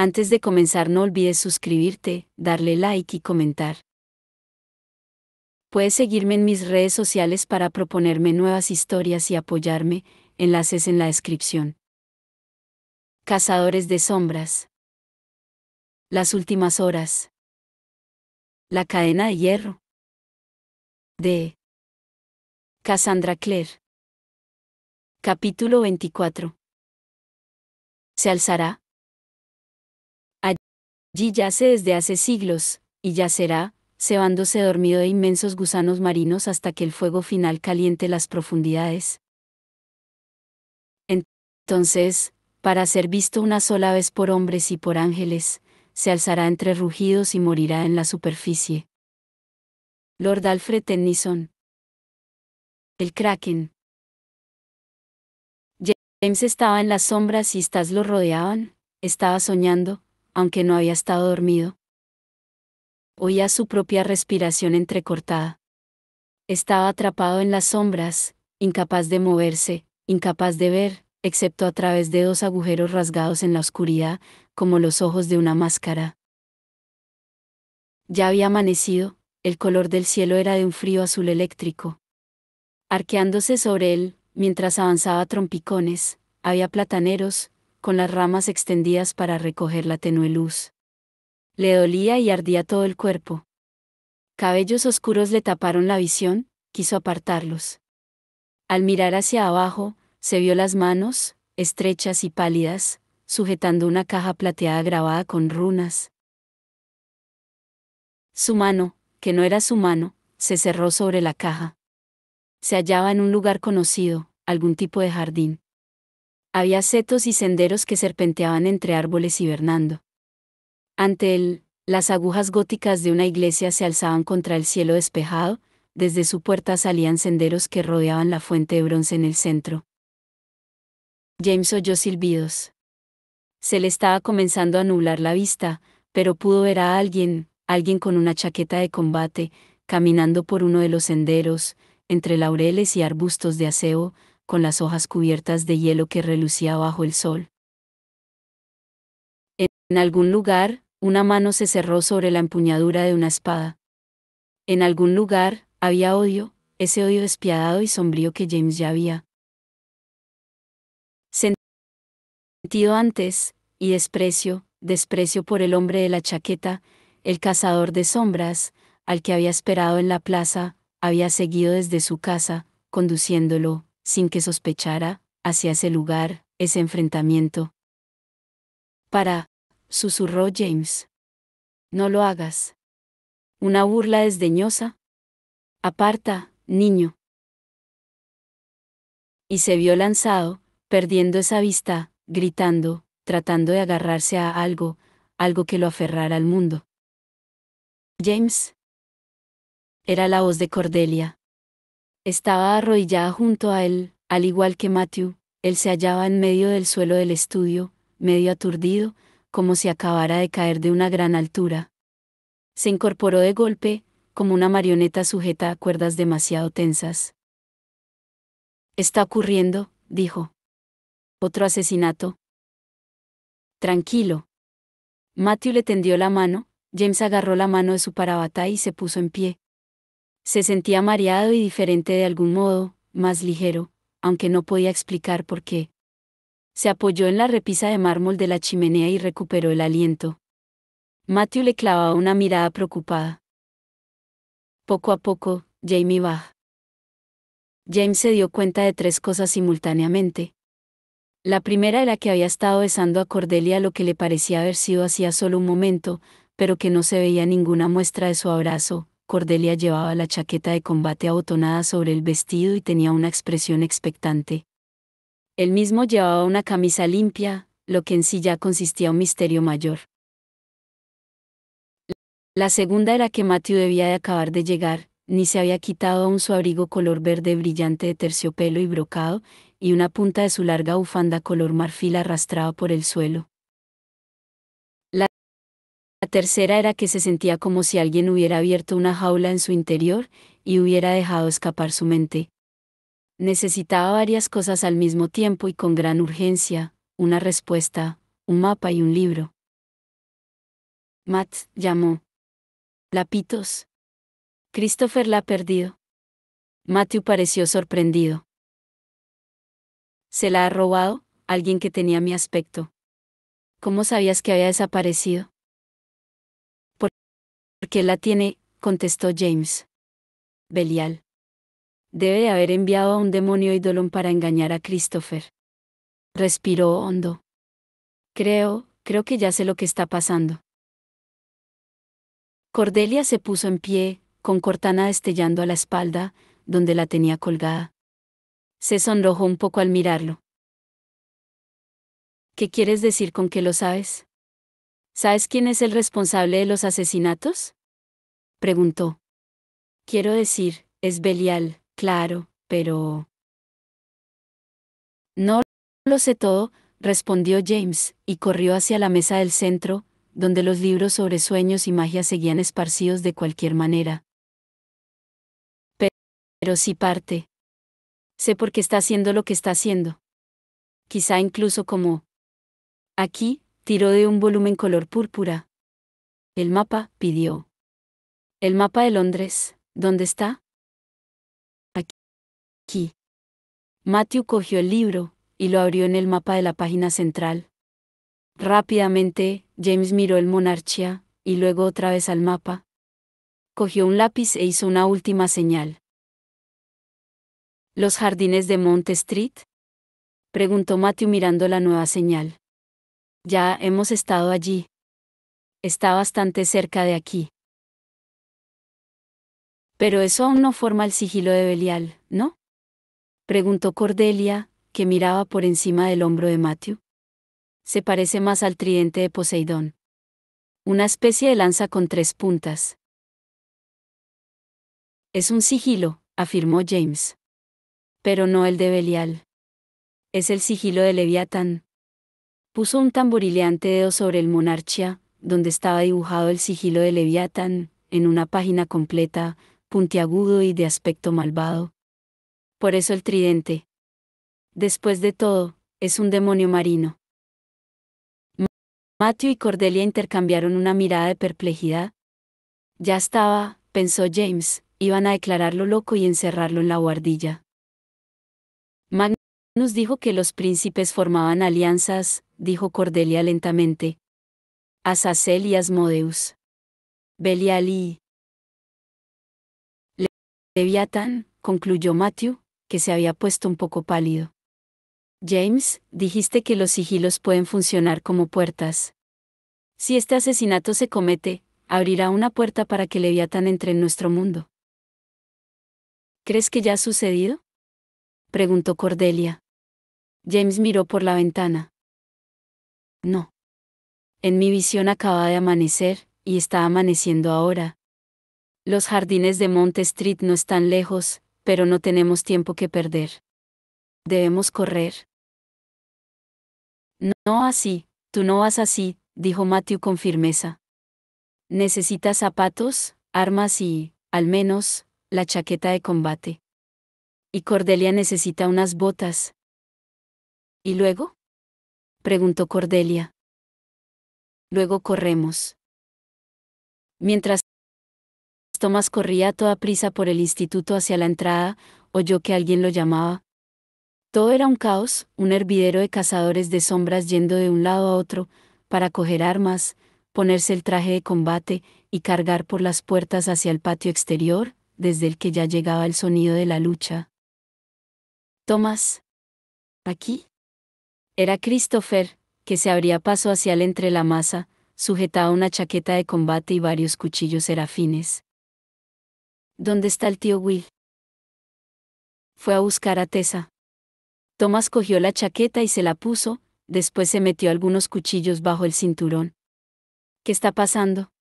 Antes de comenzar no olvides suscribirte, darle like y comentar. Puedes seguirme en mis redes sociales para proponerme nuevas historias y apoyarme, enlaces en la descripción. Cazadores de sombras. Las últimas horas. La cadena de hierro. De Cassandra Clare. Capítulo 24. Se alzará. Allí yace desde hace siglos, y yacerá, cebándose dormido de inmensos gusanos marinos hasta que el fuego final caliente las profundidades. Entonces, para ser visto una sola vez por hombres y por ángeles, se alzará entre rugidos y morirá en la superficie. Lord Alfred Tennyson. El Kraken. James estaba en las sombras y estas lo rodeaban, estaba soñando, aunque no había estado dormido. Oía su propia respiración entrecortada. Estaba atrapado en las sombras, incapaz de moverse, incapaz de ver, excepto a través de dos agujeros rasgados en la oscuridad, como los ojos de una máscara. Ya había amanecido, el color del cielo era de un frío azul eléctrico. Arqueándose sobre él, mientras avanzaba a trompicones, había plataneros, con las ramas extendidas para recoger la tenue luz. Le dolía y ardía todo el cuerpo. Cabellos oscuros le taparon la visión, quiso apartarlos. Al mirar hacia abajo, se vio las manos, estrechas y pálidas, sujetando una caja plateada grabada con runas. Su mano, que no era su mano, se cerró sobre la caja. Se hallaba en un lugar conocido, algún tipo de jardín. Había setos y senderos que serpenteaban entre árboles hibernando. Ante él, las agujas góticas de una iglesia se alzaban contra el cielo despejado, desde su puerta salían senderos que rodeaban la fuente de bronce en el centro. James oyó silbidos. Se le estaba comenzando a nublar la vista, pero pudo ver a alguien con una chaqueta de combate, caminando por uno de los senderos, entre laureles y arbustos de acebo, con las hojas cubiertas de hielo que relucía bajo el sol. En algún lugar, una mano se cerró sobre la empuñadura de una espada. En algún lugar, había odio, ese odio despiadado y sombrío que James ya había sentido antes, y desprecio por el hombre de la chaqueta, el cazador de sombras, al que había esperado en la plaza, había seguido desde su casa, conduciéndolo, sin que sospechara, hacia ese lugar, ese enfrentamiento. Susurró James. No lo hagas. Una burla desdeñosa. Aparta, niño. Y se vio lanzado, perdiendo esa vista, gritando, tratando de agarrarse a algo que lo aferrara al mundo. James. Era la voz de Cordelia. Estaba arrodillada junto a él, al igual que Matthew, él se hallaba en medio del suelo del estudio, medio aturdido, como si acabara de caer de una gran altura. Se incorporó de golpe, como una marioneta sujeta a cuerdas demasiado tensas. «Está ocurriendo», dijo. «¿Otro asesinato?» «Tranquilo». Matthew le tendió la mano, James agarró la mano de su parabatá y se puso en pie. Se sentía mareado y diferente de algún modo, más ligero, aunque no podía explicar por qué. Se apoyó en la repisa de mármol de la chimenea y recuperó el aliento. Matthew le clavaba una mirada preocupada. Poco a poco, Jamie baja. James se dio cuenta de tres cosas simultáneamente. La primera era que había estado besando a Cordelia lo que le parecía haber sido hacía solo un momento, pero que no se veía ninguna muestra de su abrazo. Cordelia llevaba la chaqueta de combate abotonada sobre el vestido y tenía una expresión expectante. Él mismo llevaba una camisa limpia, lo que en sí ya consistía un misterio mayor. La segunda era que Matthew debía de acabar de llegar, ni se había quitado aún su abrigo color verde brillante de terciopelo y brocado, y una punta de su larga bufanda color marfil arrastraba por el suelo. La tercera era que se sentía como si alguien hubiera abierto una jaula en su interior, y hubiera dejado escapar su mente. Necesitaba varias cosas al mismo tiempo y con gran urgencia, una respuesta, un mapa y un libro. Matt llamó. Lapitos. Christopher la ha perdido. Matthew pareció sorprendido. ¿Se la ha robado? Alguien que tenía mi aspecto. ¿Cómo sabías que había desaparecido? Porque la tiene, contestó James. Belial. Debe de haber enviado a un demonio eidolon para engañar a Christopher. Respiró hondo. Creo que ya sé lo que está pasando. Cordelia se puso en pie, con Cortana destellando a la espalda, donde la tenía colgada. Se sonrojó un poco al mirarlo. ¿Qué quieres decir con que lo sabes? ¿Sabes quién es el responsable de los asesinatos? Preguntó. Quiero decir, es Belial, claro, pero... No lo sé todo, respondió James, y corrió hacia la mesa del centro, donde los libros sobre sueños y magia seguían esparcidos de cualquier manera. Pero sí parte. Sé por qué está haciendo lo que está haciendo. Quizá incluso como... Aquí, tiró de un volumen color púrpura. El mapa, pidió. El mapa de Londres, ¿dónde está? Aquí. Matthew cogió el libro, y lo abrió en el mapa de la página central. Rápidamente, James miró el Monarchia, y luego otra vez al mapa. Cogió un lápiz e hizo una última señal. ¿Los jardines de Mount Street? Preguntó Matthew mirando la nueva señal. Ya hemos estado allí. Está bastante cerca de aquí. Pero eso aún no forma el sigilo de Belial, ¿no? Preguntó Cordelia, que miraba por encima del hombro de Matthew. Se parece más al tridente de Poseidón. Una especie de lanza con 3 puntas. Es un sigilo, afirmó James. Pero no el de Belial. Es el sigilo de Leviatán. Puso un tamborileante dedo sobre el Monarchia, donde estaba dibujado el sigilo de Leviatán, en una página completa, puntiagudo y de aspecto malvado. Por eso el tridente. Después de todo, es un demonio marino. Matthew y Cordelia intercambiaron una mirada de perplejidad. Ya estaba, pensó James, iban a declararlo loco y encerrarlo en la buhardilla. Magnus dijo que los príncipes formaban alianzas, dijo Cordelia lentamente. Azazel y Asmodeus. Belial y Leviatán, concluyó Matthew, que se había puesto un poco pálido. James, dijiste que los sigilos pueden funcionar como puertas. Si este asesinato se comete, abrirá una puerta para que Leviatán entre en nuestro mundo. ¿Crees que ya ha sucedido? Preguntó Cordelia. James miró por la ventana. No. En mi visión acaba de amanecer, y está amaneciendo ahora. Los jardines de Mount Street no están lejos, pero no tenemos tiempo que perder. Debemos correr. No así, tú no vas así, dijo Matthew con firmeza. Necesitas zapatos, armas y, al menos, la chaqueta de combate. Y Cordelia necesita unas botas. ¿Y luego? Preguntó Cordelia. Luego corremos. Mientras Thomas corría a toda prisa por el instituto hacia la entrada, oyó que alguien lo llamaba. Todo era un caos, un hervidero de cazadores de sombras yendo de un lado a otro, para coger armas, ponerse el traje de combate, y cargar por las puertas hacia el patio exterior, desde el que ya llegaba el sonido de la lucha. Thomas. ¿Aquí? Era Christopher, que se abría paso hacia él entre la masa, sujetaba una chaqueta de combate y varios cuchillos serafines. ¿Dónde está el tío Will? Fue a buscar a Tessa. Thomas cogió la chaqueta y se la puso, después se metió algunos cuchillos bajo el cinturón. ¿Qué está pasando?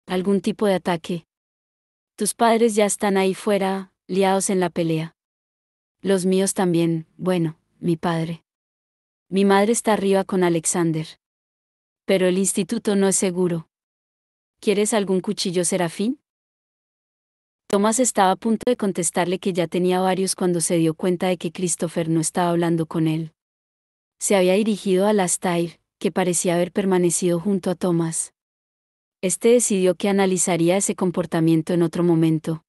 ¿Algún tipo de ataque? Tus padres ya están ahí fuera, liados en la pelea. Los míos también, bueno, mi padre. Mi madre está arriba con Alexander. Pero el instituto no es seguro. ¿Quieres algún cuchillo serafín? Thomas estaba a punto de contestarle que ya tenía varios cuando se dio cuenta de que Christopher no estaba hablando con él. Se había dirigido a Alastair, que parecía haber permanecido junto a Thomas. Este decidió que analizaría ese comportamiento en otro momento.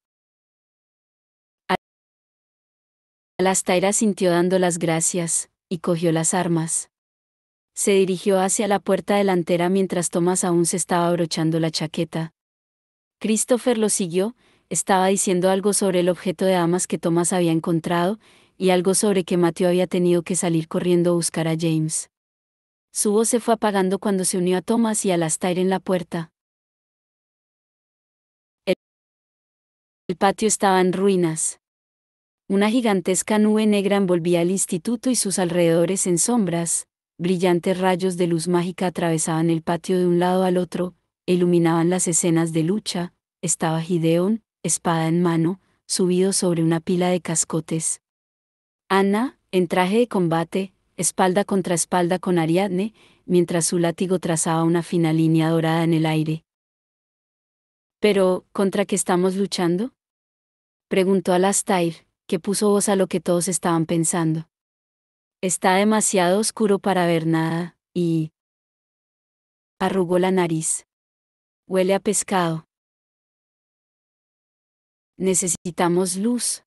Alastair asintió dando las gracias, y cogió las armas. Se dirigió hacia la puerta delantera mientras Thomas aún se estaba abrochando la chaqueta. Christopher lo siguió, estaba diciendo algo sobre el objeto de armas que Thomas había encontrado, y algo sobre que Matthew había tenido que salir corriendo a buscar a James. Su voz se fue apagando cuando se unió a Thomas y a Alastair en la puerta. El patio estaba en ruinas. Una gigantesca nube negra envolvía el instituto y sus alrededores en sombras, brillantes rayos de luz mágica atravesaban el patio de un lado al otro, e iluminaban las escenas de lucha. Estaba Gideon, espada en mano, subido sobre una pila de cascotes. Anna, en traje de combate, espalda contra espalda con Ariadne, mientras su látigo trazaba una fina línea dorada en el aire. ¿Pero, contra qué estamos luchando?, preguntó Alastair, que puso voz a lo que todos estaban pensando. Está demasiado oscuro para ver nada, y... arrugó la nariz. Huele a pescado. Necesitamos luz.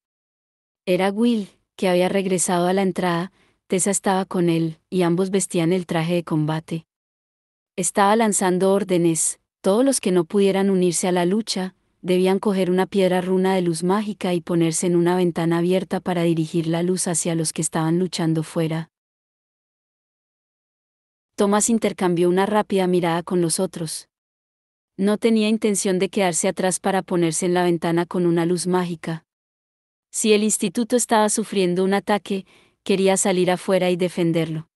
Era Will, que había regresado a la entrada. Tessa estaba con él, y ambos vestían el traje de combate. Estaba lanzando órdenes. Todos los que no pudieran unirse a la lucha, debían coger una piedra runa de luz mágica y ponerse en una ventana abierta para dirigir la luz hacia los que estaban luchando fuera. Thomas intercambió una rápida mirada con los otros. No tenía intención de quedarse atrás para ponerse en la ventana con una luz mágica. Si el instituto estaba sufriendo un ataque, quería salir afuera y defenderlo.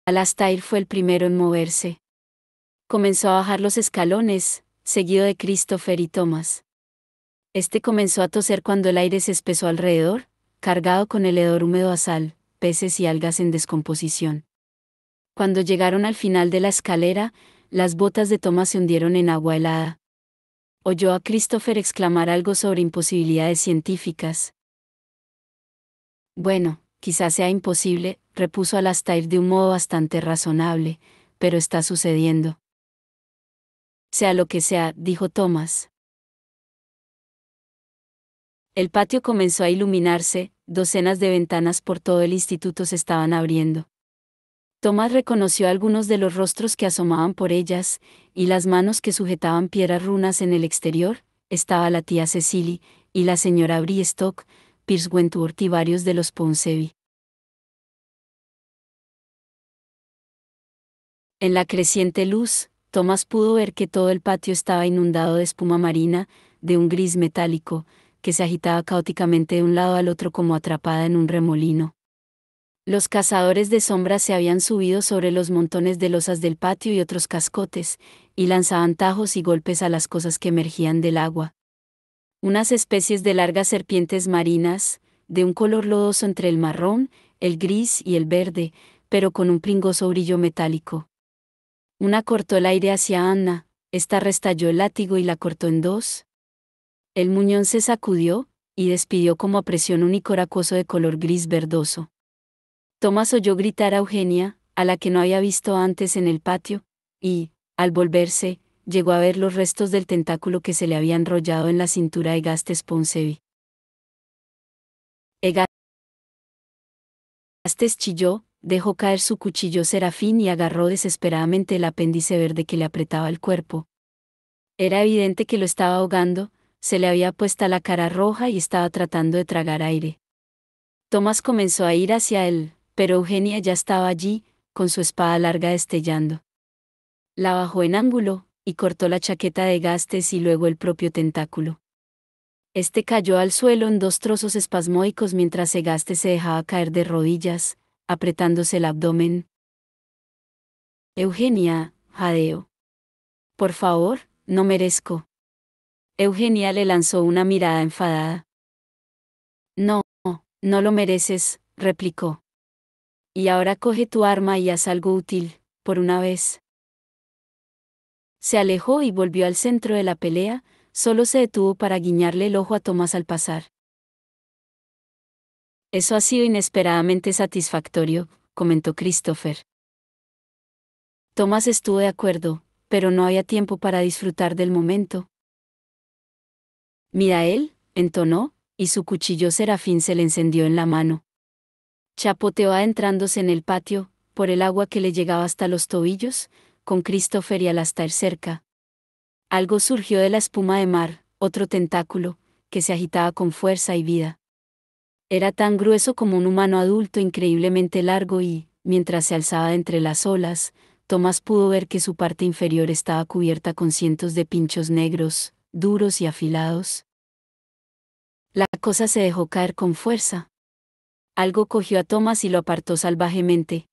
Alastair fue el primero en moverse. Comenzó a bajar los escalones, seguido de Christopher y Thomas. Este comenzó a toser cuando el aire se espesó alrededor, cargado con el hedor húmedo a sal, peces y algas en descomposición. Cuando llegaron al final de la escalera, las botas de Thomas se hundieron en agua helada. Oyó a Christopher exclamar algo sobre imposibilidades científicas. Bueno, quizás sea imposible, repuso Alastair de un modo bastante razonable, pero está sucediendo. Sea lo que sea, dijo Thomas. El patio comenzó a iluminarse, docenas de ventanas por todo el instituto se estaban abriendo. Thomas reconoció algunos de los rostros que asomaban por ellas, y las manos que sujetaban piedras runas en el exterior. Estaba la tía Cecily, y la señora Bristock, Pierce Wentworth y varios de los Ponsonby. En la creciente luz, Thomas pudo ver que todo el patio estaba inundado de espuma marina, de un gris metálico, que se agitaba caóticamente de un lado al otro como atrapada en un remolino. Los cazadores de sombras se habían subido sobre los montones de losas del patio y otros cascotes, y lanzaban tajos y golpes a las cosas que emergían del agua. Unas especies de largas serpientes marinas, de un color lodoso entre el marrón, el gris y el verde, pero con un pringoso brillo metálico. Una cortó el aire hacia Anna, esta restalló el látigo y la cortó en dos. El muñón se sacudió, y despidió como a presión un icor acuoso de color gris verdoso. Thomas oyó gritar a Eugenia, a la que no había visto antes en el patio, y, al volverse, llegó a ver los restos del tentáculo que se le había enrollado en la cintura de Gastes Ponsonby. Gastes chilló, dejó caer su cuchillo serafín y agarró desesperadamente el apéndice verde que le apretaba el cuerpo. Era evidente que lo estaba ahogando, se le había puesto la cara roja y estaba tratando de tragar aire. Thomas comenzó a ir hacia él, pero Eugenia ya estaba allí, con su espada larga destellando. La bajó en ángulo, y cortó la chaqueta de Gastes y luego el propio tentáculo. Este cayó al suelo en dos trozos espasmódicos mientras Gastes se dejaba caer de rodillas, apretándose el abdomen. Eugenia, jadeó. Por favor, no merezco. Eugenia le lanzó una mirada enfadada. No, no lo mereces, replicó. Y ahora coge tu arma y haz algo útil, por una vez. Se alejó y volvió al centro de la pelea, solo se detuvo para guiñarle el ojo a Thomas al pasar. Eso ha sido inesperadamente satisfactorio, comentó Christopher. Thomas estuvo de acuerdo, pero no había tiempo para disfrutar del momento. Mira él, entonó, y su cuchillo serafín se le encendió en la mano. Chapoteó adentrándose en el patio, por el agua que le llegaba hasta los tobillos, con Christopher y Alastair cerca. Algo surgió de la espuma de mar, otro tentáculo, que se agitaba con fuerza y vida. Era tan grueso como un humano adulto, increíblemente largo y, mientras se alzaba de entre las olas, Thomas pudo ver que su parte inferior estaba cubierta con cientos de pinchos negros, duros y afilados. La cosa se dejó caer con fuerza. Algo cogió a Thomas y lo apartó salvajemente.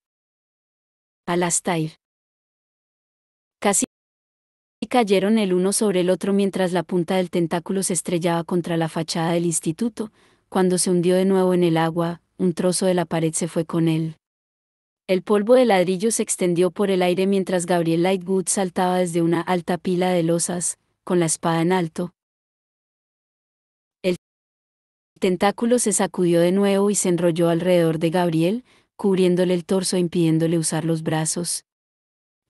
Alastair. Casi cayeron el uno sobre el otro mientras la punta del tentáculo se estrellaba contra la fachada del instituto. Cuando se hundió de nuevo en el agua, un trozo de la pared se fue con él. El polvo de ladrillo se extendió por el aire mientras Gabriel Lightwood saltaba desde una alta pila de losas, con la espada en alto. El tentáculo se sacudió de nuevo y se enrolló alrededor de Gabriel, cubriéndole el torso e impidiéndole usar los brazos.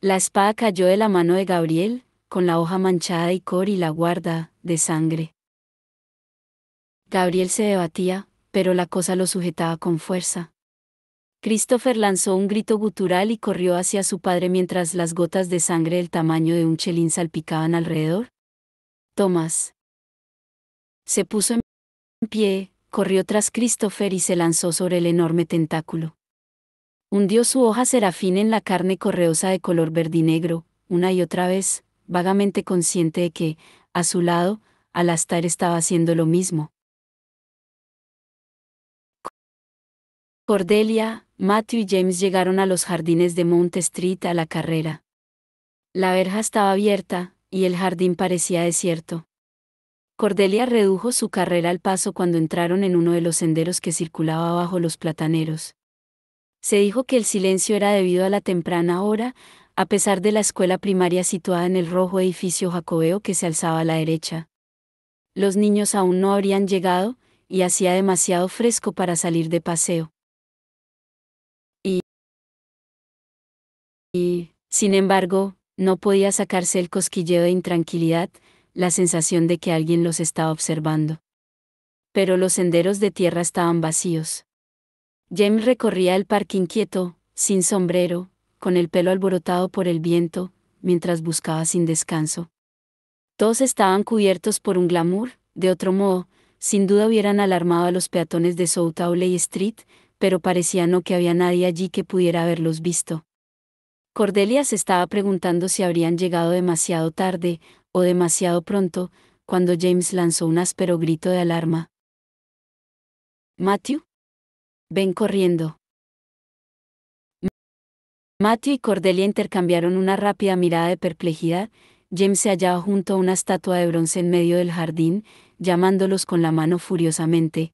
La espada cayó de la mano de Gabriel, con la hoja manchada de icor y la guarda, de sangre. Gabriel se debatía, pero la cosa lo sujetaba con fuerza. Christopher lanzó un grito gutural y corrió hacia su padre mientras las gotas de sangre del tamaño de un chelín salpicaban alrededor. Thomas se puso en pie, corrió tras Christopher y se lanzó sobre el enorme tentáculo. Hundió su hoja serafín en la carne correosa de color verdinegro, una y otra vez, vagamente consciente de que, a su lado, Alastair estaba haciendo lo mismo. Cordelia, Matthew y James llegaron a los jardines de Mount Street a la carrera. La verja estaba abierta, y el jardín parecía desierto. Cordelia redujo su carrera al paso cuando entraron en uno de los senderos que circulaba bajo los plataneros. Se dijo que el silencio era debido a la temprana hora, a pesar de la escuela primaria situada en el rojo edificio jacobeo que se alzaba a la derecha. Los niños aún no habrían llegado, y hacía demasiado fresco para salir de paseo. Sin embargo, no podía sacarse el cosquilleo de intranquilidad, la sensación de que alguien los estaba observando. Pero los senderos de tierra estaban vacíos. James recorría el parque inquieto, sin sombrero, con el pelo alborotado por el viento, mientras buscaba sin descanso. Todos estaban cubiertos por un glamour, de otro modo, sin duda hubieran alarmado a los peatones de South Audley Street, pero parecía no que había nadie allí que pudiera haberlos visto. Cordelia se estaba preguntando si habrían llegado demasiado tarde, o demasiado pronto, cuando James lanzó un áspero grito de alarma. «Matthew. Ven corriendo». Matthew y Cordelia intercambiaron una rápida mirada de perplejidad. James se hallaba junto a una estatua de bronce en medio del jardín, llamándolos con la mano furiosamente.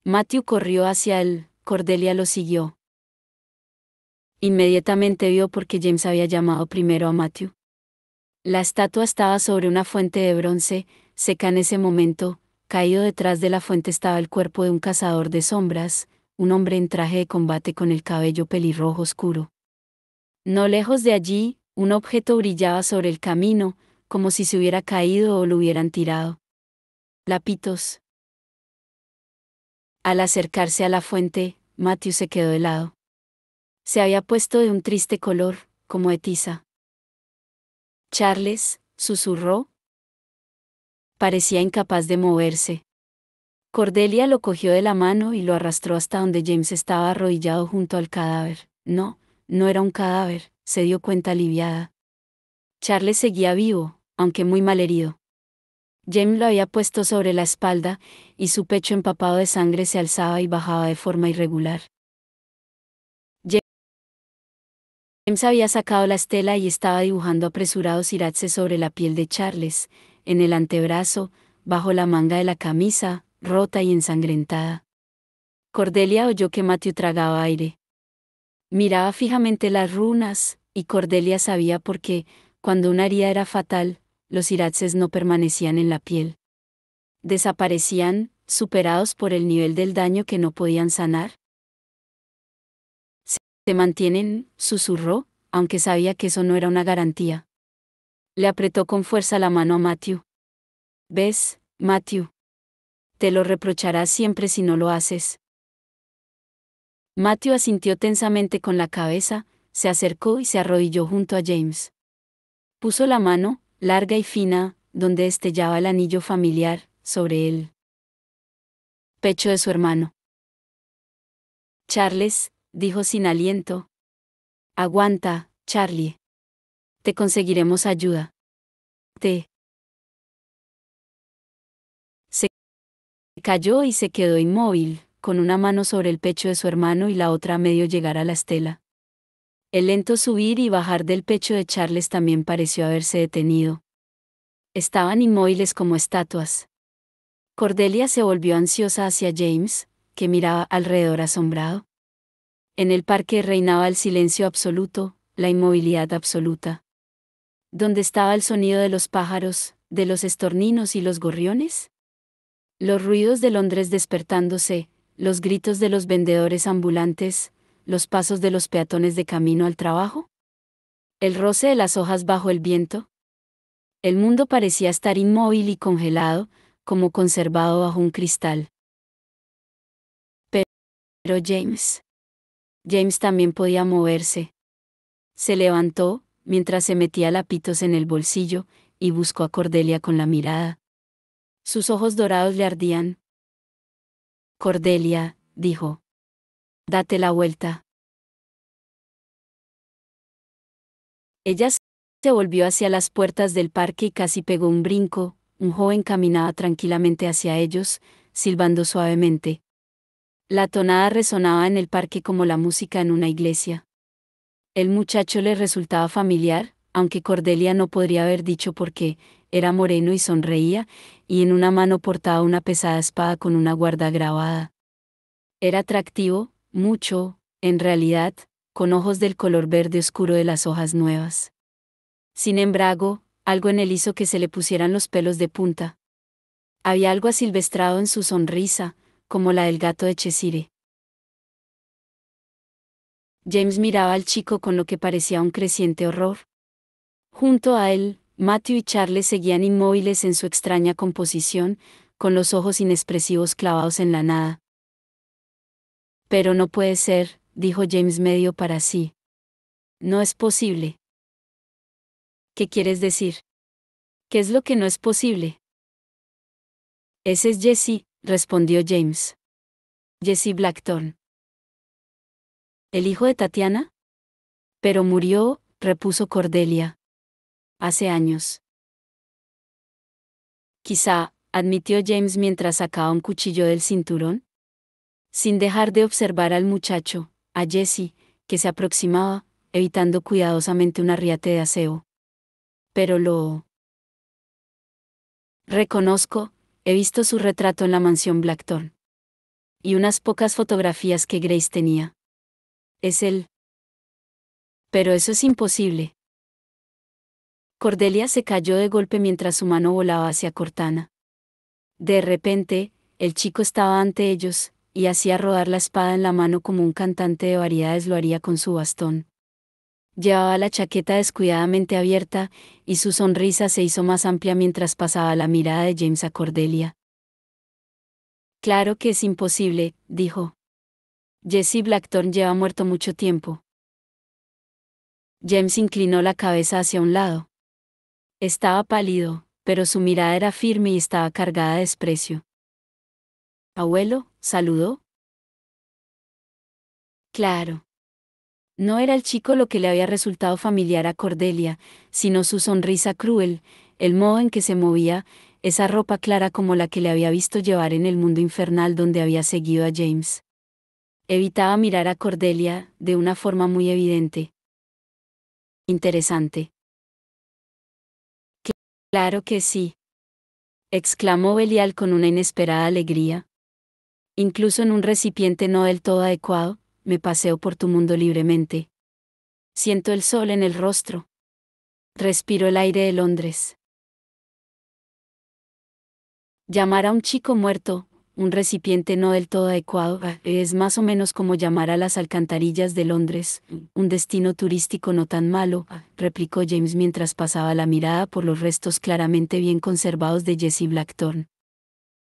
Matthew corrió hacia él, Cordelia lo siguió. Inmediatamente vio por qué James había llamado primero a Matthew. La estatua estaba sobre una fuente de bronce, seca en ese momento. Caído detrás de la fuente estaba el cuerpo de un cazador de sombras, un hombre en traje de combate con el cabello pelirrojo oscuro. No lejos de allí, un objeto brillaba sobre el camino, como si se hubiera caído o lo hubieran tirado. Lapitos. Al acercarse a la fuente, Matthew se quedó helado. Se había puesto de un triste color, como de tiza. «Charles», susurró. Parecía incapaz de moverse. Cordelia lo cogió de la mano y lo arrastró hasta donde James estaba arrodillado junto al cadáver. No, no era un cadáver, se dio cuenta aliviada. Charles seguía vivo, aunque muy malherido. James lo había puesto sobre la espalda, y su pecho empapado de sangre se alzaba y bajaba de forma irregular. James había sacado la estela y estaba dibujando apresurados iraches sobre la piel de Charles, en el antebrazo, bajo la manga de la camisa, rota y ensangrentada. Cordelia oyó que Matthew tragaba aire. Miraba fijamente las runas, y Cordelia sabía por qué, cuando una herida era fatal, los iraches no permanecían en la piel. Desaparecían, superados por el nivel del daño que no podían sanar. «Se mantienen», susurró, aunque sabía que eso no era una garantía. Le apretó con fuerza la mano a Matthew. ¿Ves, Matthew? Te lo reprocharás siempre si no lo haces. Matthew asintió tensamente con la cabeza, se acercó y se arrodilló junto a James. Puso la mano, larga y fina, donde destellaba el anillo familiar, sobre el pecho de su hermano. Charles, dijo sin aliento. Aguanta, Charlie. Te conseguiremos ayuda. Se cayó y se quedó inmóvil, con una mano sobre el pecho de su hermano y la otra a medio llegar a la estela. El lento subir y bajar del pecho de Charles también pareció haberse detenido. Estaban inmóviles como estatuas. Cordelia se volvió ansiosa hacia James, que miraba alrededor asombrado. En el parque reinaba el silencio absoluto, la inmovilidad absoluta. ¿Dónde estaba el sonido de los pájaros, de los estorninos y los gorriones? Los ruidos de Londres despertándose, los gritos de los vendedores ambulantes, los pasos de los peatones de camino al trabajo. El roce de las hojas bajo el viento. El mundo parecía estar inmóvil y congelado, como conservado bajo un cristal. Pero James también podía moverse. Se levantó, mientras se metía lapitos en el bolsillo, y buscó a Cordelia con la mirada. Sus ojos dorados le ardían. Cordelia, dijo. Date la vuelta. Ella se volvió hacia las puertas del parque y casi pegó un brinco. Un joven caminaba tranquilamente hacia ellos, silbando suavemente. La tonada resonaba en el parque como la música en una iglesia. El muchacho le resultaba familiar, aunque Cordelia no podría haber dicho por qué. Era moreno y sonreía, y en una mano portaba una pesada espada con una guarda grabada. Era atractivo, mucho, en realidad, con ojos del color verde oscuro de las hojas nuevas. Sin embargo, algo en él hizo que se le pusieran los pelos de punta. Había algo asilvestrado en su sonrisa, como la del gato de Cheshire. James miraba al chico con lo que parecía un creciente horror. Junto a él, Matthew y Charles seguían inmóviles en su extraña composición, con los ojos inexpresivos clavados en la nada. Pero no puede ser, dijo James medio para sí. No es posible. ¿Qué quieres decir? ¿Qué es lo que no es posible? Ese es Jesse, respondió James. Jesse Blackthorne. ¿El hijo de Tatiana? Pero murió, repuso Cordelia. Hace años. Quizá, admitió James mientras sacaba un cuchillo del cinturón. Sin dejar de observar al muchacho, a Jesse, que se aproximaba, evitando cuidadosamente un arriate de aseo. Pero lo reconozco, he visto su retrato en la mansión Blackthorne. Y unas pocas fotografías que Grace tenía. Es él. Pero eso es imposible. Cordelia se cayó de golpe mientras su mano volaba hacia Cortana. De repente, el chico estaba ante ellos, y hacía rodar la espada en la mano como un cantante de variedades lo haría con su bastón. Llevaba la chaqueta descuidadamente abierta, y su sonrisa se hizo más amplia mientras pasaba la mirada de James a Cordelia. Claro que es imposible, dijo. Jesse Blackthorne lleva muerto mucho tiempo. James inclinó la cabeza hacia un lado. Estaba pálido, pero su mirada era firme y estaba cargada de desprecio. Abuelo, ¿saludó? Claro. No era el chico lo que le había resultado familiar a Cordelia, sino su sonrisa cruel, el modo en que se movía, esa ropa clara como la que le había visto llevar en el mundo infernal donde había seguido a James. Evitaba mirar a Cordelia, de una forma muy evidente. Interesante. Claro que sí. Exclamó Belial con una inesperada alegría. Incluso en un recipiente no del todo adecuado, me paseo por tu mundo libremente. Siento el sol en el rostro. Respiro el aire de Londres. Llamar a un chico muerto, un recipiente no del todo adecuado, es más o menos como llamar a las alcantarillas de Londres, un destino turístico no tan malo, replicó James mientras pasaba la mirada por los restos claramente bien conservados de Jessie Blackthorne.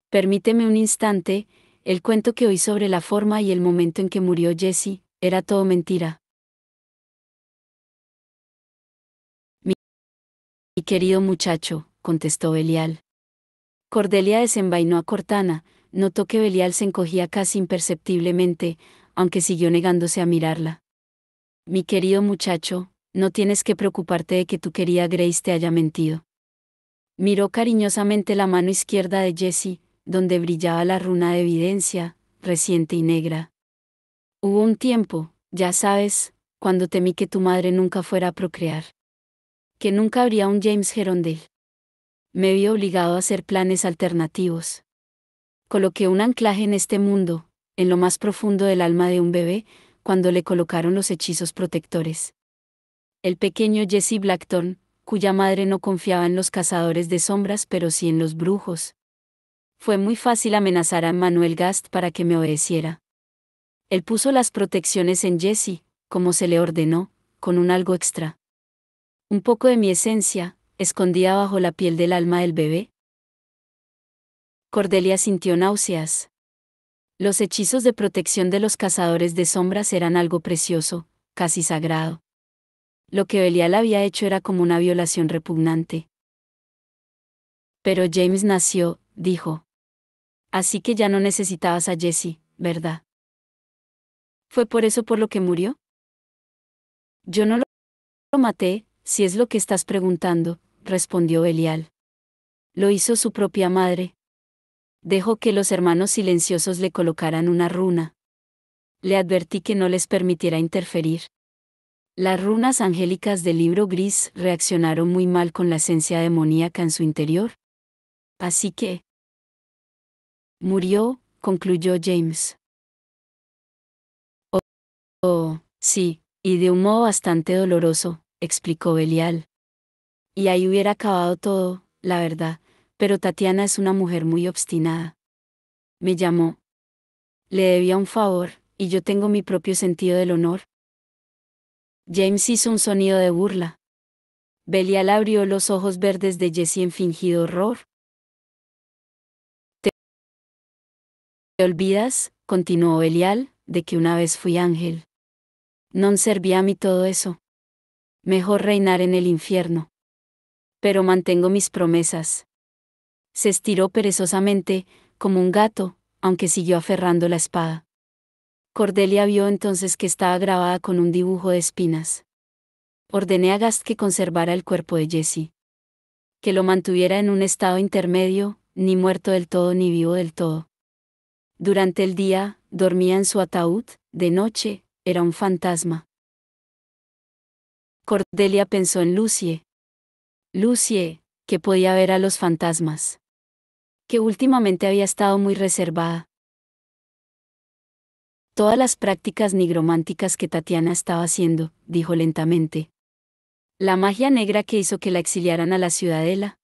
Permíteme un instante, el cuento que oí sobre la forma y el momento en que murió Jessie, era todo mentira. Mi querido muchacho, contestó Belial. Cordelia desenvainó a Cortana, notó que Belial se encogía casi imperceptiblemente, aunque siguió negándose a mirarla. Mi querido muchacho, no tienes que preocuparte de que tu querida Grace te haya mentido. Miró cariñosamente la mano izquierda de Jessie, donde brillaba la runa de evidencia, reciente y negra. Hubo un tiempo, ya sabes, cuando temí que tu madre nunca fuera a procrear. Que nunca habría un James Gerondale. Me vi obligado a hacer planes alternativos. Coloqué un anclaje en este mundo, en lo más profundo del alma de un bebé, cuando le colocaron los hechizos protectores. El pequeño Jessie Blackthorne, cuya madre no confiaba en los cazadores de sombras pero sí en los brujos. Fue muy fácil amenazar a Manuel Gast para que me obedeciera. Él puso las protecciones en Jessie, como se le ordenó, con un algo extra. Un poco de mi esencia, escondida bajo la piel del alma del bebé. Cordelia sintió náuseas. Los hechizos de protección de los cazadores de sombras eran algo precioso, casi sagrado. Lo que Belial había hecho era como una violación repugnante. Pero James nació, dijo. Así que ya no necesitabas a Jessie, ¿verdad? ¿Fue por eso por lo que murió? Yo no lo maté, si es lo que estás preguntando, respondió Belial. Lo hizo su propia madre. Dejó que los hermanos silenciosos le colocaran una runa. Le advertí que no les permitiera interferir. Las runas angélicas del libro gris reaccionaron muy mal con la esencia demoníaca en su interior. Así que murió, concluyó James. Oh, sí, y de un modo bastante doloroso, explicó Belial. Y ahí hubiera acabado todo, la verdad, pero Tatiana es una mujer muy obstinada. Me llamó. Le debía un favor, y yo tengo mi propio sentido del honor. James hizo un sonido de burla. Belial abrió los ojos verdes de Jessie en fingido horror. ¿Te olvidas, continuó Belial, de que una vez fui ángel? Non servía a mí todo eso. Mejor reinar en el infierno. Pero mantengo mis promesas. Se estiró perezosamente, como un gato, aunque siguió aferrando la espada. Cordelia vio entonces que estaba grabada con un dibujo de espinas. Ordené a Gast que conservara el cuerpo de Jessie. Que lo mantuviera en un estado intermedio, ni muerto del todo ni vivo del todo. Durante el día, dormía en su ataúd, de noche, era un fantasma. Cordelia pensó en Lucie. Lucie, que podía ver a los fantasmas. Que últimamente había estado muy reservada. Todas las prácticas nigrománticas que Tatiana estaba haciendo, dijo lentamente. La magia negra que hizo que la exiliaran a la ciudadela.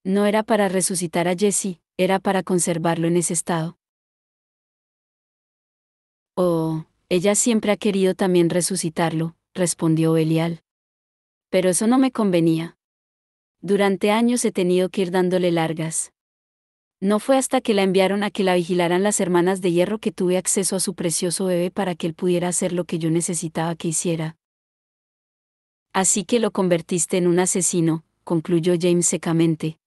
No era para resucitar a Jessie, era para conservarlo en ese estado. Oh, ella siempre ha querido también resucitarlo, respondió Belial. Pero eso no me convenía. Durante años he tenido que ir dándole largas. No fue hasta que la enviaron a que la vigilaran las hermanas de hierro que tuve acceso a su precioso bebé para que él pudiera hacer lo que yo necesitaba que hiciera. Así que lo convertiste en un asesino, concluyó James secamente.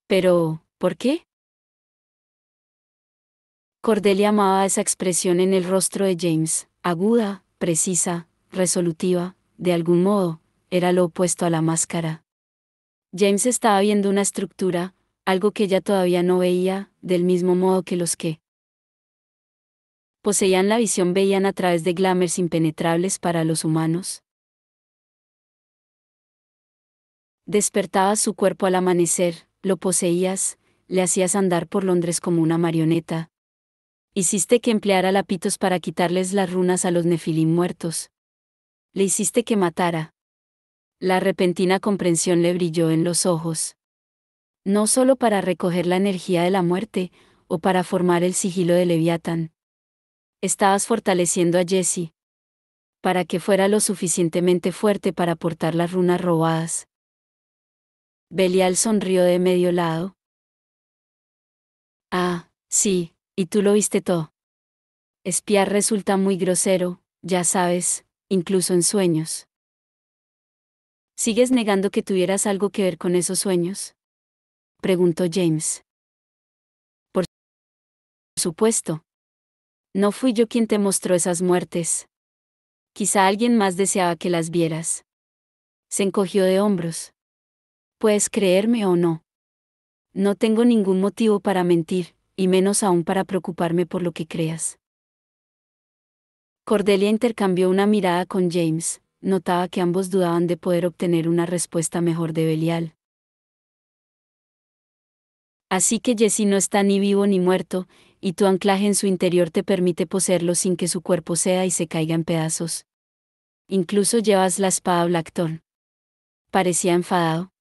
Pero, ¿por qué? Cordelia amaba esa expresión en el rostro de James, aguda, precisa, resolutiva, de algún modo, era lo opuesto a la máscara. James estaba viendo una estructura, algo que ella todavía no veía, del mismo modo que los que poseían la visión veían a través de glamours impenetrables para los humanos. Despertabas su cuerpo al amanecer, lo poseías, le hacías andar por Londres como una marioneta. Hiciste que empleara lapitos para quitarles las runas a los nefilim muertos. Le hiciste que matara. La repentina comprensión le brilló en los ojos. No solo para recoger la energía de la muerte, o para formar el sigilo de Leviatán. Estabas fortaleciendo a Jesse para que fuera lo suficientemente fuerte para portar las runas robadas. Belial sonrió de medio lado. Ah, sí, y tú lo viste todo. Espiar resulta muy grosero, ya sabes, incluso en sueños. ¿Sigues negando que tuvieras algo que ver con esos sueños?, preguntó James. Por supuesto. No fui yo quien te mostró esas muertes. Quizá alguien más deseaba que las vieras. Se encogió de hombros. ¿Puedes creerme o no? No tengo ningún motivo para mentir, y menos aún para preocuparme por lo que creas. Cordelia intercambió una mirada con James. Notaba que ambos dudaban de poder obtener una respuesta mejor de Belial. Así que Jesse no está ni vivo ni muerto, y tu anclaje en su interior te permite poseerlo sin que su cuerpo ceda y se caiga en pedazos. Incluso llevas la espada Blackthorn. Parecía enfadado.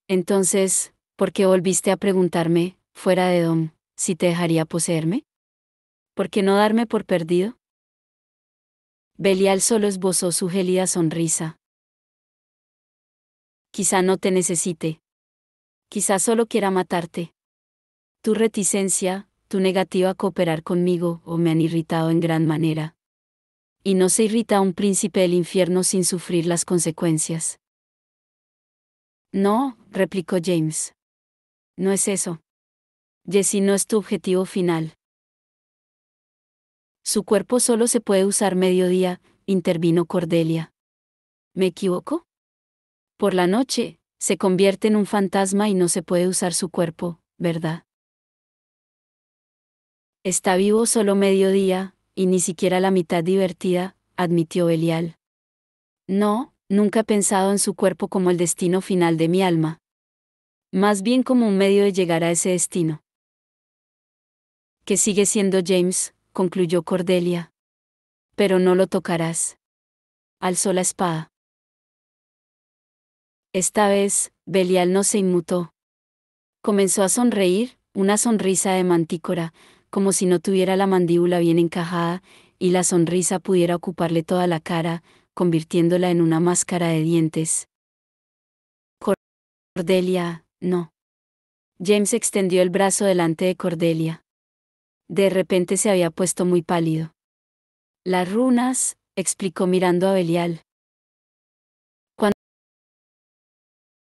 Entonces, ¿por qué volviste a preguntarme, fuera de Dom, si te dejaría poseerme? ¿Por qué no darme por perdido? Belial solo esbozó su gélida sonrisa. Quizá no te necesite. Quizá solo quiera matarte. Tu reticencia, tu negativa a cooperar conmigo, me han irritado en gran manera. Y no se irrita a un príncipe del infierno sin sufrir las consecuencias. No, replicó James. No es eso. Jesse no es tu objetivo final. Su cuerpo solo se puede usar mediodía, intervino Cordelia. ¿Me equivoco? Por la noche, se convierte en un fantasma y no se puede usar su cuerpo, ¿verdad? Está vivo solo mediodía, y ni siquiera la mitad divertida, admitió Belial. No, nunca he pensado en su cuerpo como el destino final de mi alma. Más bien como un medio de llegar a ese destino. Que sigue siendo James, concluyó Cordelia. Pero no lo tocarás. Alzó la espada. Esta vez, Belial no se inmutó. Comenzó a sonreír, una sonrisa de mantícora, como si no tuviera la mandíbula bien encajada, y la sonrisa pudiera ocuparle toda la cara, convirtiéndola en una máscara de dientes. Cordelia, no. James extendió el brazo delante de Cordelia. De repente se había puesto muy pálido. Las runas, explicó mirando a Belial.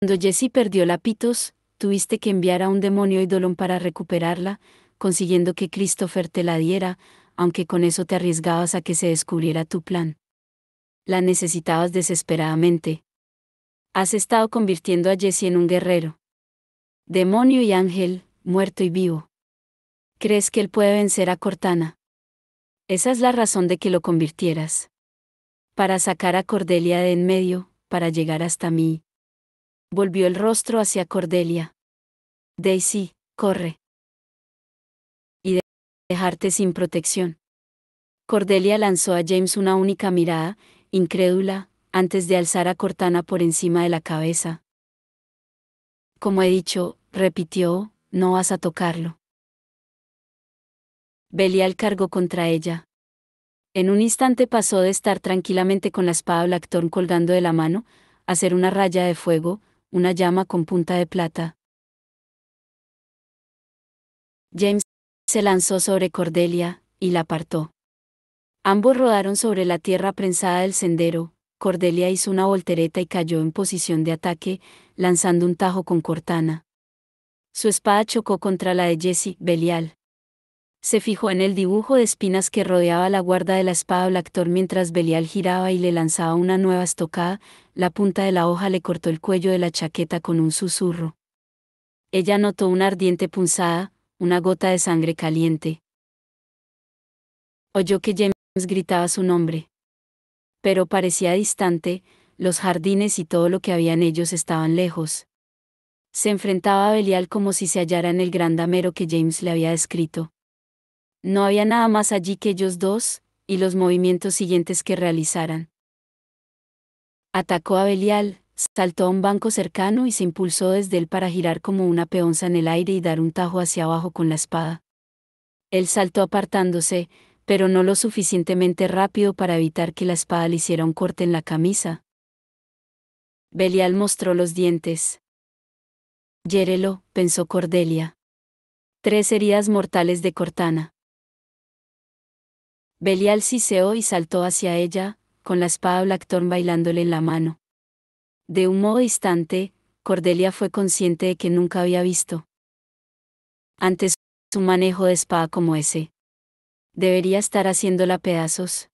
Cuando Jesse perdió la Pitos, tuviste que enviar a un demonio eidolon para recuperarla, consiguiendo que Christopher te la diera, aunque con eso te arriesgabas a que se descubriera tu plan. La necesitabas desesperadamente. Has estado convirtiendo a Jesse en un guerrero. Demonio y ángel, muerto y vivo. ¿Crees que él puede vencer a Cortana? Esa es la razón de que lo convirtieras. Para sacar a Cordelia de en medio, para llegar hasta mí. Volvió el rostro hacia Cordelia. Daisy, corre. Y dejarte sin protección. Cordelia lanzó a James una única mirada, incrédula, antes de alzar a Cortana por encima de la cabeza. Como he dicho, repitió, no vas a tocarlo. Belial cargó contra ella. En un instante pasó de estar tranquilamente con la espada Blackthorn colgando de la mano, a ser una raya de fuego, una llama con punta de plata. James se lanzó sobre Cordelia, y la apartó. Ambos rodaron sobre la tierra prensada del sendero. Cordelia hizo una voltereta y cayó en posición de ataque, lanzando un tajo con Cortana. Su espada chocó contra la de Jesse. Belial se fijó en el dibujo de espinas que rodeaba la guarda de la espada Blackthorn mientras Belial giraba y le lanzaba una nueva estocada. La punta de la hoja le cortó el cuello de la chaqueta con un susurro. Ella notó una ardiente punzada, una gota de sangre caliente. Oyó que James gritaba su nombre. Pero parecía distante, los jardines y todo lo que había en ellos estaban lejos. Se enfrentaba a Belial como si se hallara en el gran damero que James le había descrito. No había nada más allí que ellos dos, y los movimientos siguientes que realizaran. Atacó a Belial, saltó a un banco cercano y se impulsó desde él para girar como una peonza en el aire y dar un tajo hacia abajo con la espada. Él saltó apartándose, pero no lo suficientemente rápido para evitar que la espada le hiciera un corte en la camisa. Belial mostró los dientes. Hiérelo, pensó Cordelia. 3 heridas mortales de Cortana. Belial siseó y saltó hacia ella, con la espada Blackthorn bailándole en la mano. De un modo distante, Cordelia fue consciente de que nunca había visto antes un manejo de espada como ese. Debería estar haciéndola pedazos.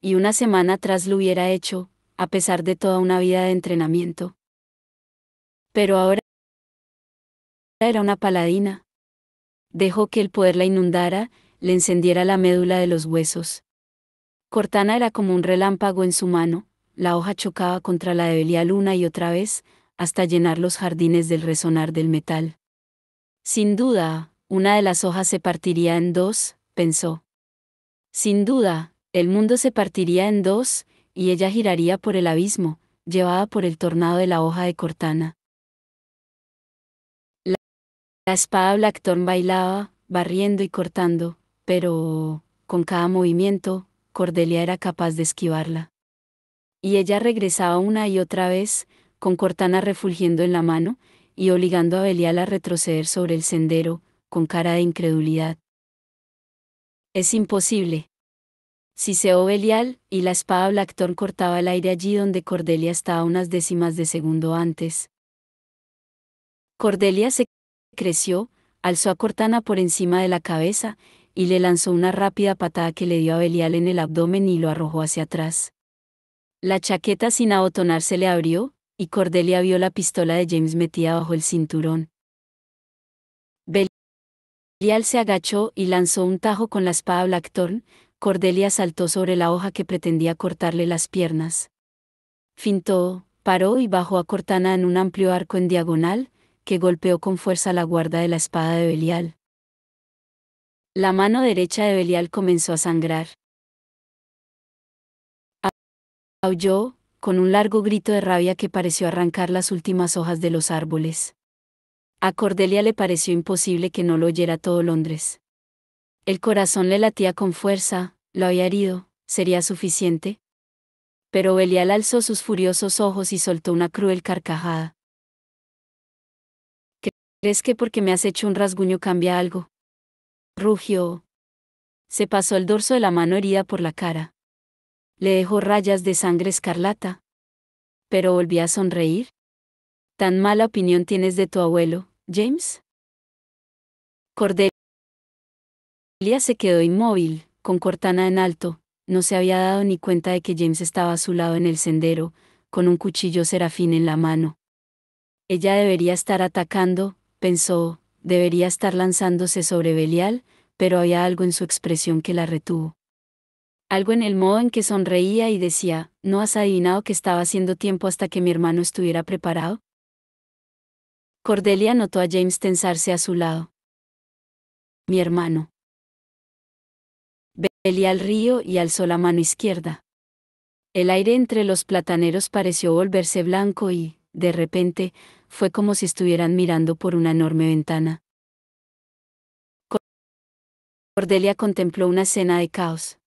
Y una semana atrás lo hubiera hecho, a pesar de toda una vida de entrenamiento. Pero ahora era una paladina. Dejó que el poder la inundara, le encendiera la médula de los huesos. Cortana era como un relámpago en su mano, la hoja chocaba contra la de Belial una y otra vez, hasta llenar los jardines del resonar del metal. Sin duda, una de las hojas se partiría en 2, pensó. Sin duda, el mundo se partiría en 2, y ella giraría por el abismo, llevada por el tornado de la hoja de Cortana. La espada Blackthorn bailaba, barriendo y cortando, pero, con cada movimiento, Cordelia era capaz de esquivarla. Y ella regresaba una y otra vez, con Cortana refulgiendo en la mano, y obligando a Belial a retroceder sobre el sendero, con cara de incredulidad. Es imposible. Siseó Belial, y la espada Blackthorn cortaba el aire allí donde Cordelia estaba unas décimas de segundo antes. Cordelia se creció, alzó a Cortana por encima de la cabeza, y le lanzó una rápida patada que le dio a Belial en el abdomen y lo arrojó hacia atrás. La chaqueta sin abotonar se le abrió, y Cordelia vio la pistola de James metida bajo el cinturón. Belial se agachó y lanzó un tajo con la espada Blackthorn. Cordelia saltó sobre la hoja que pretendía cortarle las piernas. Fintó, paró y bajó a Cortana en un amplio arco en diagonal, que golpeó con fuerza la guarda de la espada de Belial. La mano derecha de Belial comenzó a sangrar. Aulló, con un largo grito de rabia que pareció arrancar las últimas hojas de los árboles. A Cordelia le pareció imposible que no lo oyera todo Londres. El corazón le latía con fuerza, lo había herido, ¿sería suficiente? Pero Belial alzó sus furiosos ojos y soltó una cruel carcajada. ¿Crees que porque me has hecho un rasguño cambia algo? Rugió. Se pasó el dorso de la mano herida por la cara. Le dejó rayas de sangre escarlata. Pero volví a sonreír. ¿Tan mala opinión tienes de tu abuelo, James? Cordelia se quedó inmóvil, con Cortana en alto, no se había dado ni cuenta de que James estaba a su lado en el sendero, con un cuchillo serafín en la mano. Ella debería estar atacando, pensó, debería estar lanzándose sobre Belial, pero había algo en su expresión que la retuvo. Algo en el modo en que sonreía y decía, ¿no has adivinado que estaba haciendo tiempo hasta que mi hermano estuviera preparado? Cordelia notó a James tensarse a su lado. Mi hermano. Belial rió y alzó la mano izquierda. El aire entre los plataneros pareció volverse blanco y, de repente, fue como si estuvieran mirando por una enorme ventana. Cordelia contempló una escena de caos.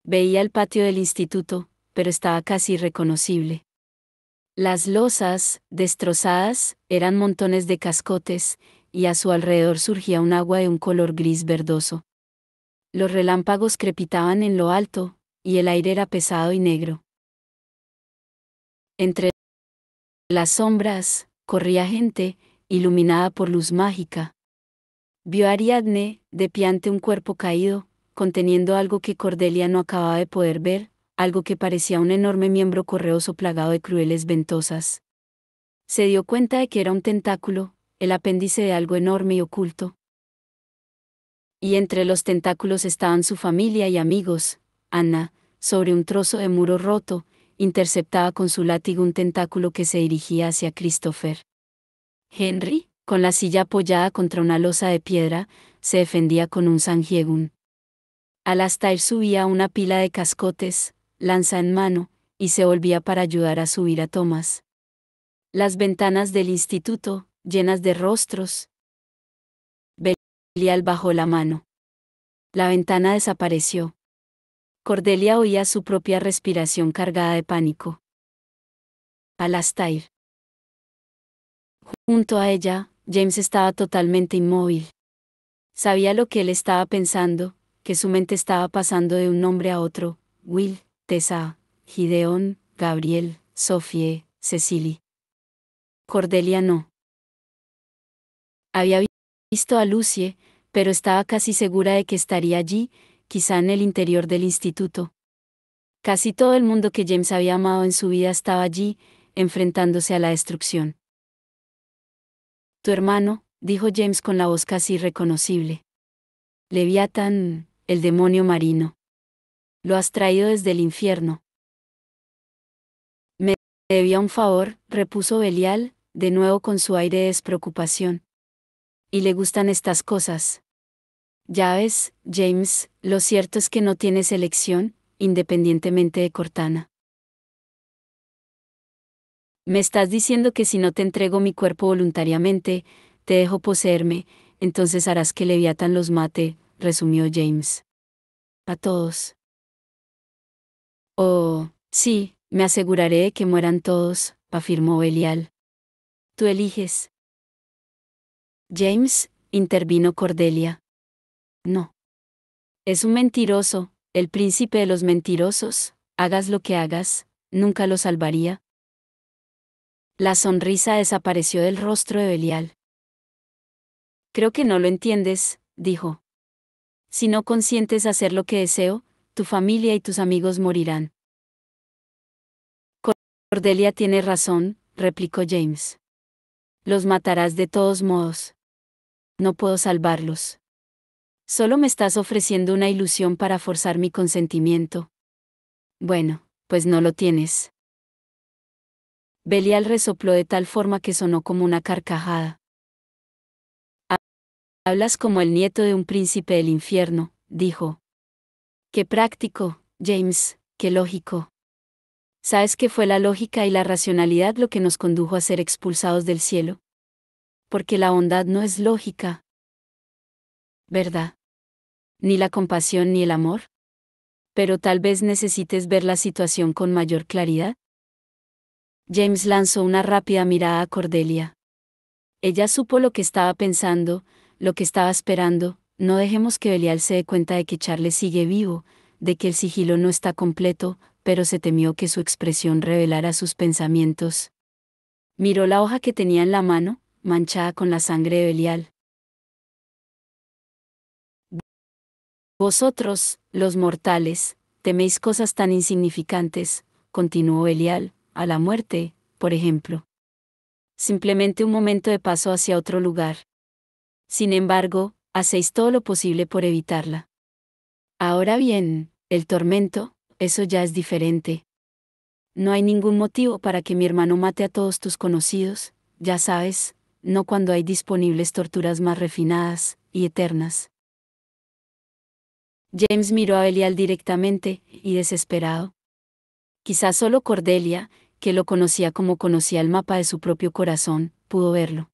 Veía el patio del instituto, pero estaba casi irreconocible. Las losas, destrozadas, eran montones de cascotes, y a su alrededor surgía un agua de un color gris verdoso. Los relámpagos crepitaban en lo alto, y el aire era pesado y negro. Entre las sombras, corría gente, iluminada por luz mágica. Vio a Ariadne, de pie ante un cuerpo caído, conteniendo algo que Cordelia no acababa de poder ver, algo que parecía un enorme miembro correoso plagado de crueles ventosas. Se dio cuenta de que era un tentáculo, el apéndice de algo enorme y oculto. Y entre los tentáculos estaban su familia y amigos. Anna, sobre un trozo de muro roto, interceptaba con su látigo un tentáculo que se dirigía hacia Christopher. Henry, con la silla apoyada contra una losa de piedra, se defendía con un Sanhiegun. Alastair subía a una pila de cascotes, lanza en mano, y se volvía para ayudar a subir a Thomas. Las ventanas del instituto, llenas de rostros. Belial bajó la mano. La ventana desapareció. Cordelia oía su propia respiración cargada de pánico. Alastair. Junto a ella, James estaba totalmente inmóvil. Sabía lo que él estaba pensando, que su mente estaba pasando de un nombre a otro: Will, Tessa, Gideon, Gabriel, Sophie, Cecily. Cordelia no. Había visto a Lucie, pero estaba casi segura de que estaría allí, quizá en el interior del instituto. Casi todo el mundo que James había amado en su vida estaba allí, enfrentándose a la destrucción. Tu hermano, dijo James con la voz casi irreconocible. Leviatán, el demonio marino. Lo has traído desde el infierno. Me debía un favor, repuso Belial, de nuevo con su aire de despreocupación. ¿Y le gustan estas cosas? Ya ves, James, lo cierto es que no tienes elección, independientemente de Cortana. Me estás diciendo que si no te entrego mi cuerpo voluntariamente, te dejo poseerme, entonces harás que Leviatán los mate, resumió James. A todos. Oh, sí, me aseguraré de que mueran todos, afirmó Belial. Tú eliges. James, intervino Cordelia. No. Es un mentiroso, el príncipe de los mentirosos, hagas lo que hagas, nunca lo salvaría. La sonrisa desapareció del rostro de Belial. Creo que no lo entiendes, dijo. Si no consientes hacer lo que deseo, tu familia y tus amigos morirán. Cordelia tiene razón, replicó James. Los matarás de todos modos. No puedo salvarlos. Solo me estás ofreciendo una ilusión para forzar mi consentimiento. Bueno, pues no lo tienes. Belial resopló de tal forma que sonó como una carcajada. Hablas como el nieto de un príncipe del infierno, dijo. Qué práctico, James, qué lógico. ¿Sabes qué fue la lógica y la racionalidad lo que nos condujo a ser expulsados del cielo? Porque la bondad no es lógica. ¿Verdad? Ni la compasión ni el amor. Pero tal vez necesites ver la situación con mayor claridad. James lanzó una rápida mirada a Cordelia. Ella supo lo que estaba pensando, lo que estaba esperando. No dejemos que Belial se dé cuenta de que Charles sigue vivo, de que el sigilo no está completo, pero se temió que su expresión revelara sus pensamientos. Miró la hoja que tenía en la mano, manchada con la sangre de Belial. Vosotros, los mortales, teméis cosas tan insignificantes, continuó Belial, a la muerte, por ejemplo. Simplemente un momento de paso hacia otro lugar. Sin embargo, hacéis todo lo posible por evitarla. Ahora bien, el tormento, eso ya es diferente. No hay ningún motivo para que mi hermano mate a todos tus conocidos, ya sabes, no cuando hay disponibles torturas más refinadas y eternas. James miró a Belial directamente, y desesperado. Quizás solo Cordelia, que lo conocía como conocía el mapa de su propio corazón, pudo verlo.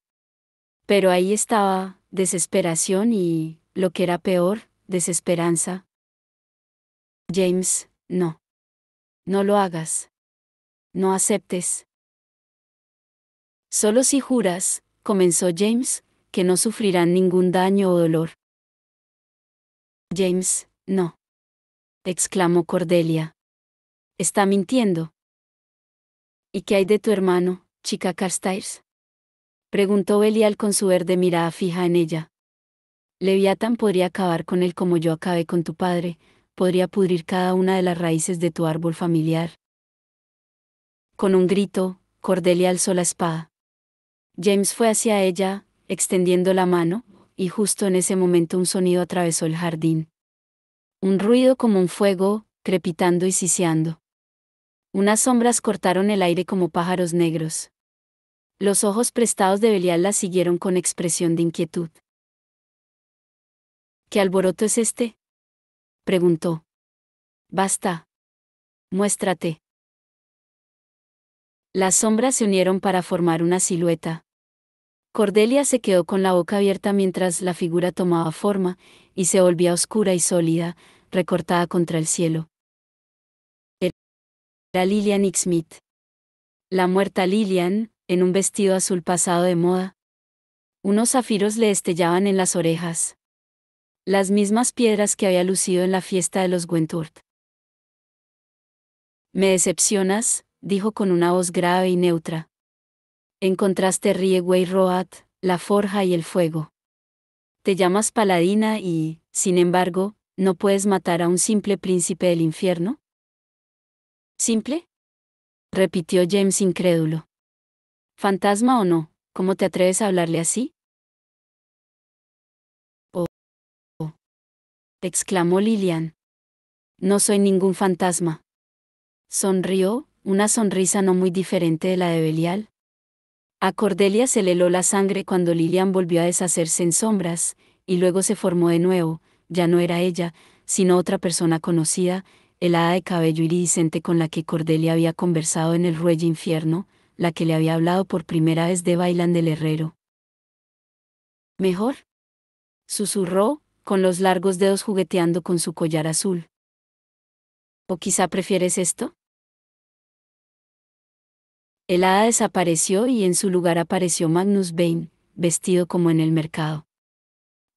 Pero ahí estaba, desesperación y, lo que era peor, desesperanza. James, no. No lo hagas. No aceptes. Solo si juras, comenzó James, que no sufrirán ningún daño o dolor. James, no. Exclamó Cordelia. Está mintiendo. ¿Y qué hay de tu hermano, chica Carstairs? Preguntó Belial con su verde mirada fija en ella. Leviatán podría acabar con él como yo acabé con tu padre, podría pudrir cada una de las raíces de tu árbol familiar. Con un grito, Cordelia alzó la espada. James fue hacia ella, extendiendo la mano, y justo en ese momento un sonido atravesó el jardín. Un ruido como un fuego, crepitando y siseando. Unas sombras cortaron el aire como pájaros negros. Los ojos prestados de Belial la siguieron con expresión de inquietud. ¿Qué alboroto es este? Preguntó. Basta. Muéstrate. Las sombras se unieron para formar una silueta. Cordelia se quedó con la boca abierta mientras la figura tomaba forma, y se volvía oscura y sólida, recortada contra el cielo. Era Lillian Smith. La muerta Lillian, en un vestido azul pasado de moda. Unos zafiros le destellaban en las orejas. Las mismas piedras que había lucido en la fiesta de los Wentworth. Me decepcionas, dijo con una voz grave y neutra. Encontraste Rieway Road, la forja y el fuego. Te llamas paladina y, sin embargo, ¿no puedes matar a un simple príncipe del infierno? ¿Simple? Repitió James incrédulo. ¿Fantasma o no? ¿Cómo te atreves a hablarle así? Oh, oh, exclamó Lillian. No soy ningún fantasma. Sonrió, una sonrisa no muy diferente de la de Belial. A Cordelia se le heló la sangre cuando Lillian volvió a deshacerse en sombras, y luego se formó de nuevo. Ya no era ella, sino otra persona conocida, el hada de cabello iridiscente con la que Cordelia había conversado en el Ruelle Infierno, la que le había hablado por primera vez de Bailan del Herrero. ¿Mejor?, susurró, con los largos dedos jugueteando con su collar azul. ¿O quizá prefieres esto? El hada desapareció y en su lugar apareció Magnus Bane, vestido como en el mercado.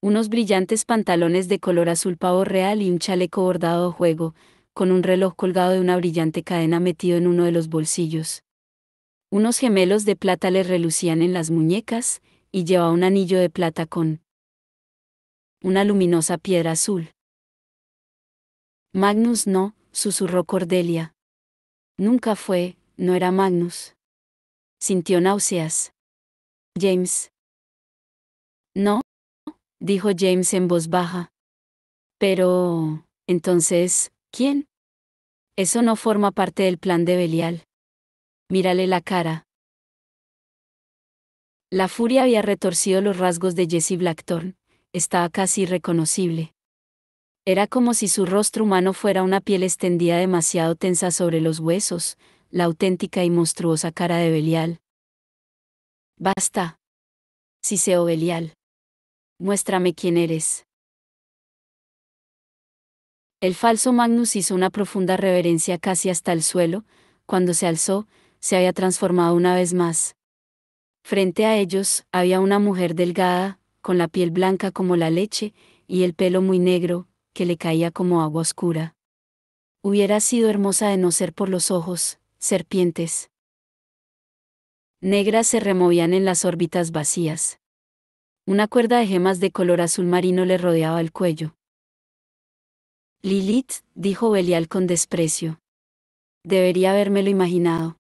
Unos brillantes pantalones de color azul pavo real y un chaleco bordado a juego, con un reloj colgado de una brillante cadena metido en uno de los bolsillos. Unos gemelos de plata le relucían en las muñecas, y llevaba un anillo de plata con una luminosa piedra azul. Magnus no, susurró Cordelia. Nunca fue, no era Magnus. Sintió náuseas. James. No, dijo James en voz baja. Pero, entonces, ¿quién? Eso no forma parte del plan de Belial. Mírale la cara. La furia había retorcido los rasgos de Jesse Blackthorne, estaba casi irreconocible. Era como si su rostro humano fuera una piel extendida demasiado tensa sobre los huesos, la auténtica y monstruosa cara de Belial. Basta. Siseo Belial. Muéstrame quién eres. El falso Magnus hizo una profunda reverencia casi hasta el suelo. Cuando se alzó, se había transformado una vez más. Frente a ellos, había una mujer delgada, con la piel blanca como la leche, y el pelo muy negro, que le caía como agua oscura. Hubiera sido hermosa de no ser por los ojos, serpientes negras se removían en las órbitas vacías. Una cuerda de gemas de color azul marino le rodeaba el cuello. Lilith, dijo Belial con desprecio. Debería habérmelo imaginado.